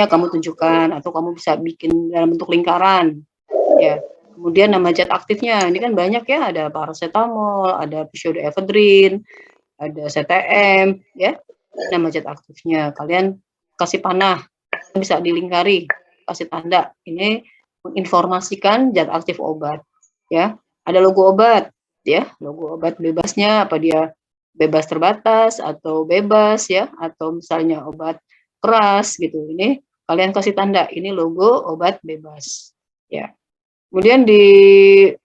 kamu tunjukkan, atau kamu bisa bikin dalam bentuk lingkaran, ya. Kemudian nama zat aktifnya, ini kan banyak ya, ada paracetamol, ada pseudoephedrine, ada CTM, ya. Nama zat aktifnya, kalian kasih panah, bisa dilingkari, kasih tanda. Ini menginformasikan zat aktif obat, ya. Ada logo obat, ya, logo obat bebasnya, apa dia bebas terbatas atau bebas, ya, atau misalnya obat keras gitu. Ini kalian kasih tanda, ini logo obat bebas, ya. Kemudian di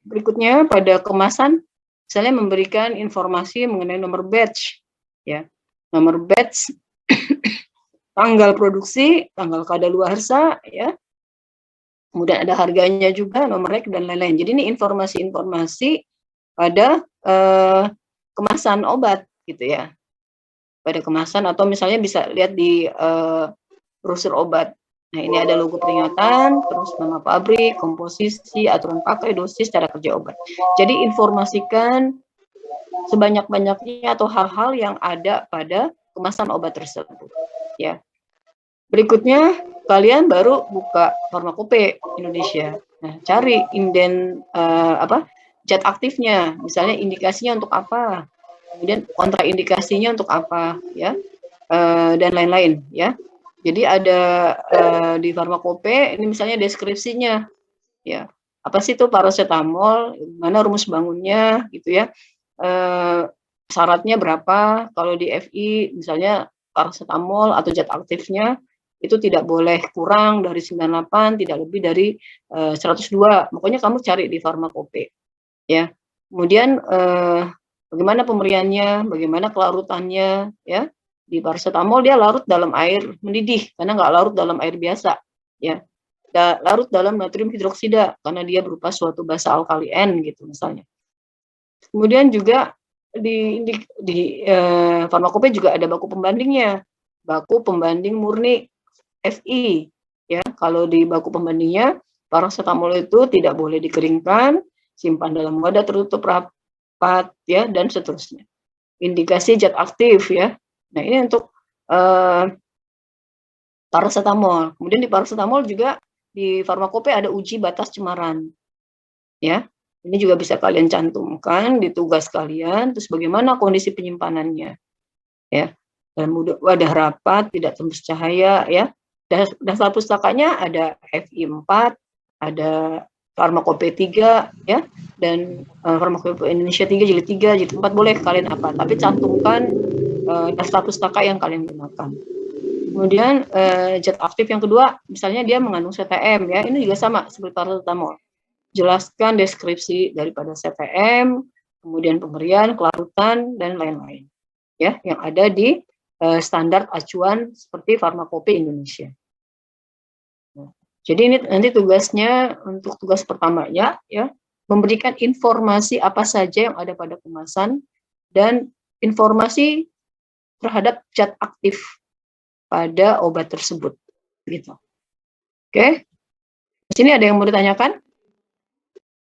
berikutnya pada kemasan, misalnya memberikan informasi mengenai nomor batch, ya, nomor batch, tanggal produksi, tanggal kadaluarsa, ya. Kemudian ada harganya juga, nomor rek dan lain-lain. Jadi ini informasi-informasi pada kemasan obat gitu ya. Pada kemasan atau misalnya bisa lihat di brosur obat. Nah, ini ada logo peringatan, terus nama pabrik, komposisi, aturan pakai, dosis, cara kerja obat. Jadi informasikan sebanyak-banyaknya atau hal-hal yang ada pada kemasan obat tersebut, ya. Berikutnya, kalian baru buka Farmakope Indonesia. Nah, cari inden zat aktifnya, misalnya indikasinya untuk apa, kemudian kontraindikasinya untuk apa, ya, dan lain-lain, ya. Jadi ada di Farmakope ini misalnya deskripsinya, ya. Apa sih itu paracetamol, mana rumus bangunnya, gitu ya. Syaratnya berapa, kalau di FI misalnya paracetamol atau zat aktifnya itu tidak boleh kurang dari 98, tidak lebih dari 102. Pokoknya kamu cari di Farmakope, ya. Kemudian bagaimana pemberiannya, bagaimana kelarutannya, ya. Di paracetamol dia larut dalam air mendidih karena nggak larut dalam air biasa, ya. Larut dalam natrium hidroksida karena dia berupa suatu basa alkali N gitu misalnya. Kemudian juga di Farmakope juga ada baku pembandingnya, baku pembanding murni FI, ya. Kalau di baku pembandingnya paracetamol itu tidak boleh dikeringkan, simpan dalam wadah tertutup rapat, ya, dan seterusnya. Indikasi zat aktif, ya. Nah, ini untuk paracetamol. Kemudian di paracetamol juga di Farmakope ada uji batas cemaran, ya. Ini juga bisa kalian cantumkan di tugas kalian, terus bagaimana kondisi penyimpanannya, ya. Dalam wadah rapat, tidak tembus cahaya, ya. Daftar pustakanya ada FI 4, ada Farmakope 3, ya, dan Farmakope Indonesia 3, jilid 3, jilid 4 boleh kalian apa, tapi cantumkan daftar pustaka yang kalian gunakan. Kemudian zat aktif yang kedua, misalnya dia mengandung CTM, ya, ini juga sama seperti paracetamol. Jelaskan deskripsi daripada CTM, kemudian pemberian, kelarutan, dan lain-lain, ya, yang ada di standar acuan seperti Farmakope Indonesia. Nah, jadi ini nanti tugasnya untuk tugas pertamanya, ya, memberikan informasi apa saja yang ada pada kemasan dan informasi terhadap zat aktif pada obat tersebut, gitu. Oke, di sini ada yang mau ditanyakan?